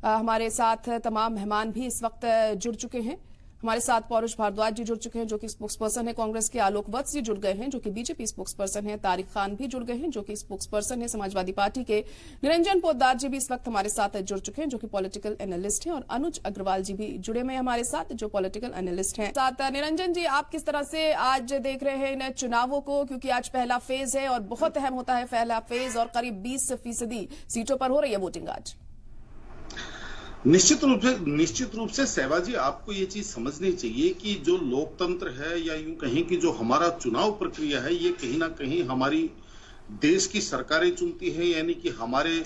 हमारे साथ तमाम मेहमान भी इस वक्त जुड़ चुके हैं। हमारे साथ पौरुष भारद्वाज जी जुड़ चुके हैं जो कि स्पोक्स पर्सन है कांग्रेस के, आलोक वत्स जी जुड़ गए हैं जो कि बीजेपी स्पोक्स पर्सन है, तारिक खान भी जुड़ गए हैं जो कि स्पोक्स पर्सन है समाजवादी पार्टी के, निरंजन पोद्दार जी भी इस वक्त हमारे साथ जुड़ चुके हैं जो कि पॉलिटिकल एनालिस्ट हैं, और अनुज अग्रवाल जी भी जुड़े हुए हमारे साथ जो पॉलिटिकल एनालिस्ट हैं। साथ निरंजन जी, आप किस तरह से आज देख रहे हैं इन चुनावों को, क्योंकि आज पहला फेज है और बहुत अहम होता है पहला फेज, और करीब 20% सीटों पर हो रही है वोटिंग आज। निश्चित रूप से सहवाजी, आपको ये चीज समझनी चाहिए कि जो लोकतंत्र है या यूं कहें कि जो हमारा चुनाव प्रक्रिया है, ये कहीं ना कहीं हमारी देश की सरकारें चुनती है, यानी कि हमारे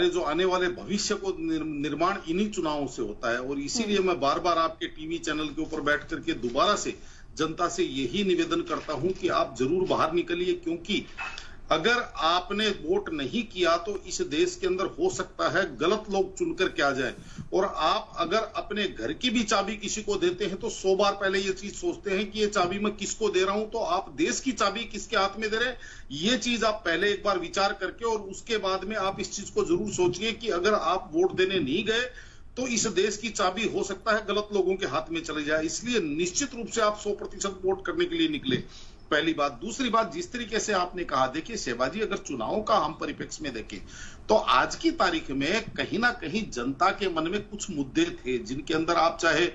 जो आने वाले भविष्य को निर्माण इन्हीं चुनावों से होता है। और इसीलिए मैं बार बार आपके टीवी चैनल के ऊपर बैठ करके दोबारा से जनता से यही निवेदन करता हूं कि आप जरूर बाहर निकलिए, क्योंकि अगर आपने वोट नहीं किया तो इस देश के अंदर हो सकता है गलत लोग चुनकर के आ जाए। और आप अगर अपने घर की भी चाबी किसी को देते हैं तो 100 बार पहले ये चीज सोचते हैं कि ये चाबी मैं किसको दे रहा हूं, तो आप देश की चाबी किसके हाथ में दे रहे हैं, ये चीज आप पहले एक बार विचार करके और उसके बाद में आप इस चीज को जरूर सोचिए कि अगर आप वोट देने नहीं गए तो इस देश की चाबी हो सकता है गलत लोगों के हाथ में चले जाए। इसलिए निश्चित रूप से आप 100% वोट करने के लिए निकले, पहली बात। दूसरी बात, जिस तरीके से आपने कहा, देखिए सहवाजी, अगर चुनावों का हम परिप्रेक्ष्य में देखें तो आज की तारीख में कहीं ना कहीं जनता के मन में कुछ मुद्दे थे जिनके अंदर आप चाहे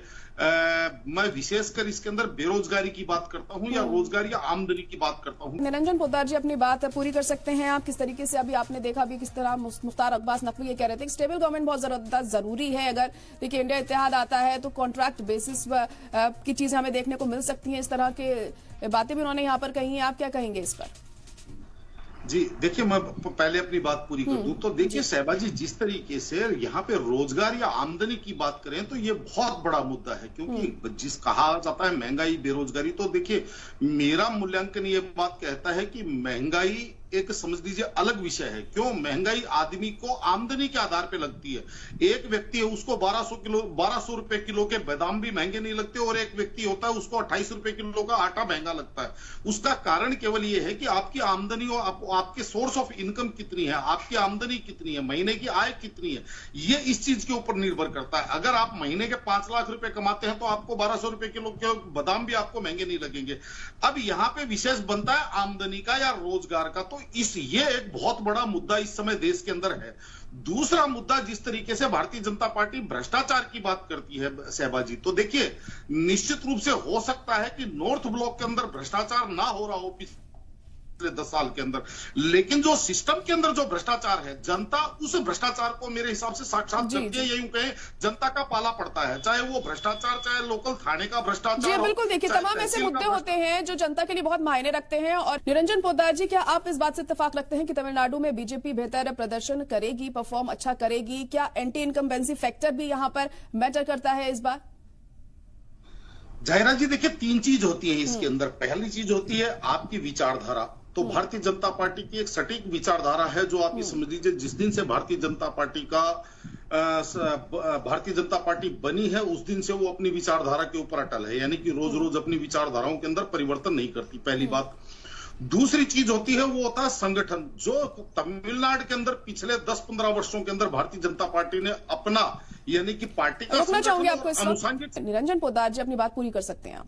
मैं विशेषकर इसके अंदर बेरोजगारी की बात करता हूं या रोजगार या आमदनी की बात करता हूं। निरंजन पोद्दार जी, अपनी बात पूरी कर सकते हैं आप? किस तरीके से अभी आपने देखा भी किस तरह मुख्तार अब्बास नकवी ये कह रहे थे कि स्टेबल गवर्नमेंट बहुत ज्यादा जरूरी है। अगर देखिए इंडिया इत्तेहाद आता है तो कॉन्ट्रैक्ट बेसिस की चीजें हमें देखने को मिल सकती हैं, इस तरह के बातें भी उन्होंने यहाँ पर कही हैं। आप क्या कहेंगे इस पर? जी देखिए, मैं पहले अपनी बात पूरी कर दूं तो देखिए सहबाजी, जिस तरीके से यहाँ पे रोजगार या आमदनी की बात करें तो ये बहुत बड़ा मुद्दा है, क्योंकि जिस कहा जाता है महंगाई बेरोजगारी, तो देखिए मेरा मूल्यांकन ये बात कहता है कि महंगाई एक समझ लीजिए अलग विषय है। क्यों? महंगाई आदमी को आमदनी के आधार पे लगती है। एक व्यक्ति है उसको 1200 रुपए किलो के बादाम भी महंगे नहीं लगते, और एक व्यक्ति होता है उसको 28 रुपए किलो का आटा महंगा लगता है। उसका कारण केवल ये है कि आपकी आमदनी और आपके सोर्स ऑफ इनकम कितनी है, आपकी आमदनी कितनी है, महीने की आय कितनी है, ये इस चीज के ऊपर निर्भर करता है। अगर आप महीने के 5 लाख रुपए कमाते हैं तो आपको 1200 रुपए किलो के बादाम भी आपको महंगे नहीं लगेंगे। अब यहाँ पे विशेष बनता है आमदनी का या रोजगार का, तो ये एक बहुत बड़ा मुद्दा इस समय देश के अंदर है। दूसरा मुद्दा, जिस तरीके से भारतीय जनता पार्टी भ्रष्टाचार की बात करती है सहबाजी, तो देखिए निश्चित रूप से हो सकता है कि नॉर्थ ब्लॉक के अंदर भ्रष्टाचार ना हो रहा हो पिछले 10 साल के अंदर, लेकिन जो सिस्टम के अंदर जो भ्रष्टाचार है, जनता उस भ्रष्टाचार को मेरे हिसाब से साक्षात करती है, ये यूं कहें जनता का पाला पड़ता है, चाहे वो भ्रष्टाचार, चाहे लोकल थाने का भ्रष्टाचार। जी बिल्कुल, देखिए तमाम ऐसे मुद्दे होते हैं जो जनता के लिए बहुत मायने रखते हैं। और निरंजन पोद्दार जी, क्या आप इस बात से इत्तेफाक रखते हैं कि तमिलनाडु में बीजेपी बेहतर प्रदर्शन करेगी, परफॉर्म अच्छा करेगी? क्या एंटी इनकम्बेंसी फैक्टर भी यहाँ पर मैटर करता है इस बार? जाहिरा जी, देखिए 3 चीज होती है इसके अंदर। पहली चीज होती है आपकी विचारधारा। तो भारतीय जनता पार्टी की एक सटीक विचारधारा है, जो आप ये समझ लीजिए जिस दिन से भारतीय जनता पार्टी बनी है उस दिन से वो अपनी विचारधारा के ऊपर अटल है, यानी कि रोज रोज अपनी विचारधाराओं के अंदर परिवर्तन नहीं करती, पहली बात। दूसरी चीज होती है वो होता है संगठन। जो तमिलनाडु के अंदर पिछले 10-15 वर्षों के अंदर भारतीय जनता पार्टी ने अपना, यानी कि पार्टी का अनुसांगिक। निरंजन पोद्दार जी, अपनी बात पूरी कर सकते हैं आप?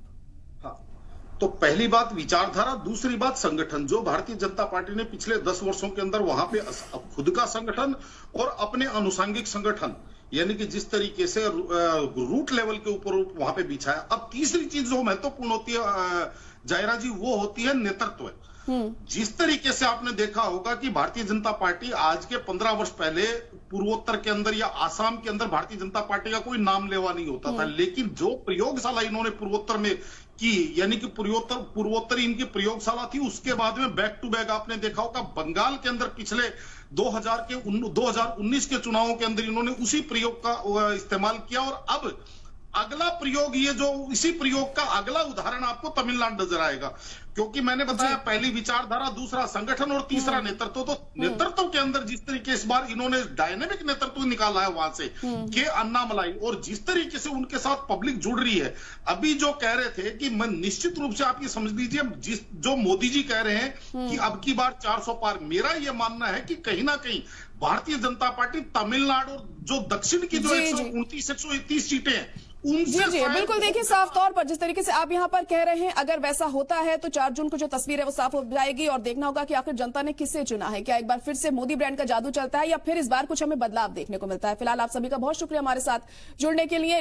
तो पहली बात विचारधारा, दूसरी बात संगठन। जो भारतीय जनता पार्टी ने पिछले 10 वर्षों के अंदर वहां पे खुद का संगठन और अपने अनुसांगिक संगठन, यानी कि जिस तरीके से रूट लेवल के ऊपर वहां पे बिछाया। अब तीसरी चीज जो महत्वपूर्ण होती है जायरा जी, वो होती है नेतृत्व। जिस तरीके से आपने देखा होगा कि भारतीय जनता पार्टी आज के 15 वर्ष पहले पूर्वोत्तर के अंदर या आसाम के अंदर भारतीय जनता पार्टी का कोई नाम लेवा नहीं होता था, लेकिन जो प्रयोगशाला इन्होंने पूर्वोत्तर में की, यानी कि पूर्वोत्तरी इनकी प्रयोगशाला थी, उसके बाद में बैक टू बैक आपने देखा होगा बंगाल के अंदर पिछले 2019 के चुनावों के अंदर इन्होंने उसी प्रयोग का इस्तेमाल किया, और अब अगला प्रयोग, ये जो इसी प्रयोग का अगला उदाहरण आपको तमिलनाडु नजर आएगा, क्योंकि मैंने बताया पहली विचारधारा, दूसरा संगठन और तीसरा नेतृत्व। तो नेतृत्व के अंदर जिस तरीके इस बार इन्होंने डायनेमिक नेतृत्व निकाला है वहां से के अन्नामलाई, और जिस तरीके से उनके साथ पब्लिक जुड़ रही है, अभी जो कह रहे थे कि मैं निश्चित रूप से आप ये समझ लीजिए, जो मोदी जी कह रहे हैं कि अब की बार 400 पार, मेरा ये मानना है कि कहीं ना कहीं भारतीय जनता पार्टी तमिलनाडु और जो दक्षिण की जो 129 131 सीटें हैं जी जी बिल्कुल। देखिए साफ तौर पर जिस तरीके से आप यहां पर कह रहे हैं, अगर वैसा होता है तो 4 जून को जो तस्वीर है वो साफ हो जाएगी और देखना होगा कि आखिर जनता ने किसे चुना है। क्या एक बार फिर से मोदी ब्रांड का जादू चलता है या फिर इस बार कुछ हमें बदलाव देखने को मिलता है। फिलहाल आप सभी का बहुत शुक्रिया हमारे साथ जुड़ने के लिए।